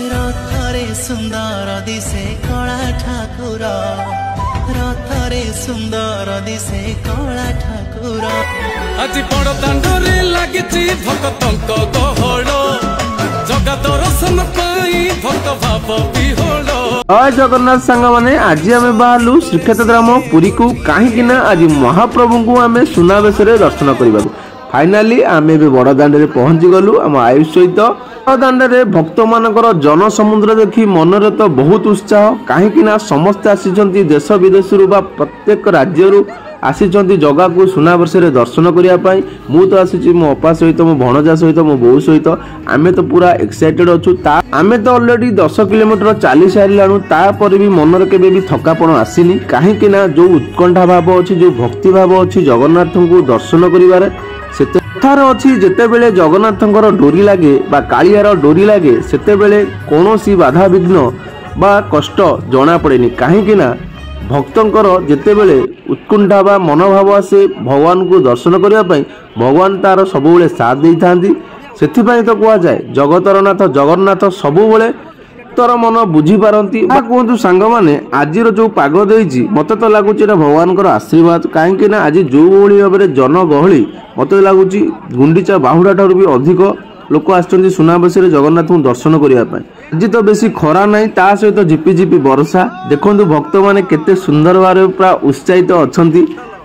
रथरे सुंदर दिसे कला ठाकुर रथरे सुंदर दिसे कला ठाकुर आज बड़ दांडरे लागिची भक्तंक गहड़ जगा दर्शन पाई भक्त भाव विहोड़। जय जगन्नाथ सांग माने आज आम बाहरलु श्रीक्षेत्र ग्राम पुरी को कहीं आज महाप्रभु को आम सुनावेश दर्शन करने फाइनाली आम बड़ दांडे पहुंची गलु आम आयुष सहित बड़ दांडे भक्त मानकर जन समुद्र देखी मनरे तो बहुत उत्साह कहीं समस्ते आसी देश विदेश प्रत्येक राज्य आसी जगह को सुनावेश दर्शन करने मु तो आसी मो अपा सहित मो भणजा सहित मो बो सहित आम तो पूरा एक्साइटेड अच्छु आम तो ऑलरेडी 10 किलोमीटर चली सारू तापर भी मनर के भी थकापण आसीनी कहीं जो उत्कंठा भाव अच्छी जो भक्ति भाव अच्छी जगन्नाथ को दर्शन करिवारे कथार अच्छी जितेबले जगन्नाथ डोरी लगे कालियार डोरी लगे सेतेबेले कौनसी बाधा विघ्न बा कष्ट जना पड़ेनी कहीं भक्तंकर जितेबले उत्कंठा बा मनोभाव आसे भगवान को दर्शन करने भगवान तार सबुबले साथ दे था से तो कह जाए जगतर नाथ जगन्नाथ सबुबले तर मन बुझी पारती कहतु सांग मैंने आज जो पाग देती मत तो लगुच भगवान आशीर्वाद कहीं आज जो भाव में जनगहली मत लगुच गुंडीचा बाहुड़ा ठार भी अधिक लोक आसुँच सुनावेश जगन्नाथ को दर्शन करने आज तो बेसी खरा ना ता सहित झिपिझिपि वर्षा देखु भक्त मैंने केते सुंदर भाव पूरा उत्साहित अच्छा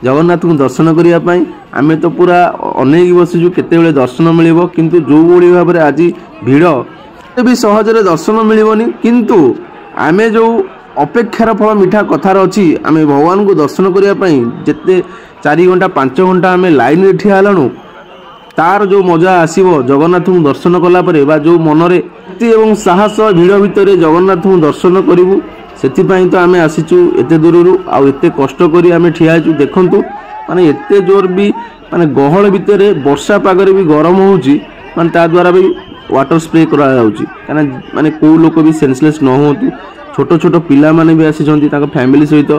जगन्नाथ को दर्शन करने आम तो पूरा अनेक बसीचु केते दर्शन मिल किंतु जो भाव में आज भिड़ भी सहजरे दर्शन मिलबनी किंतु आमे जो अपेक्षार फल मिठा कथार अच्छी आम भगवान को दर्शन करने जिते 4 घंटा 5 घंटा आम लाइन रे ठिया हेलु तार जो मजा आसीबो जगन्नाथ को दर्शन कला परे बा जो मनरे एवं साहस भिड़ भितर जगन्नाथ को दर्शन करूँ से तो आम आसीचु एते दूर आउ एते कष्ट करी आम ठिया देखंतु माने एते जोर भी माने गहल भितर वर्षा पागरे भी गरम होउची माने ता द्वारा भी वाटर स्प्रे करा माने को लोक भी सेंसलेस न हो छोट छोट पिला माने भी आसी फैमिली सहित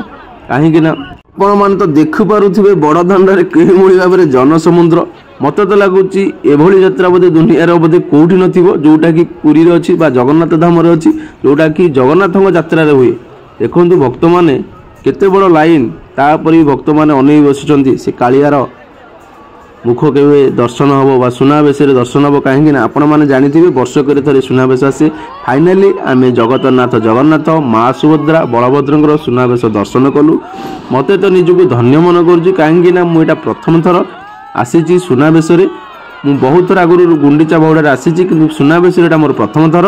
कहीं आपण मैंने तो देखिपे बड़ दांडे कहीं भाव में जनसमुद्र मत तो लगुच एभली यात्रा बोधे दुनिया बोधे कौटी नोटा कि पुरी अच्छी जगन्नाथ धाम अच्छी जोटा कि जगन्नाथ यात्रा हुए देखु भक्त मैंने केते बड़ लाइन तापर भी भक्त मैंने अनेक बसी से कालियार मुख के दर्शन हम बा सुनावेश दर्शन हम कहीं आपण मैंने जानी वर्षक थे सुनावेश आसे फाइनाली आम जगतनाथ जगन्नाथ माँ सुभद्रा बलभद्र सुनावेश दर्शन कलु मत तो निजक धन्य मन करुँच कहीं मुझा प्रथम थर आसी सुनावेश बहुत थर आगुरी गुंडीचा बाहुड़ा आसी सुनावेश मोर प्रथम थर।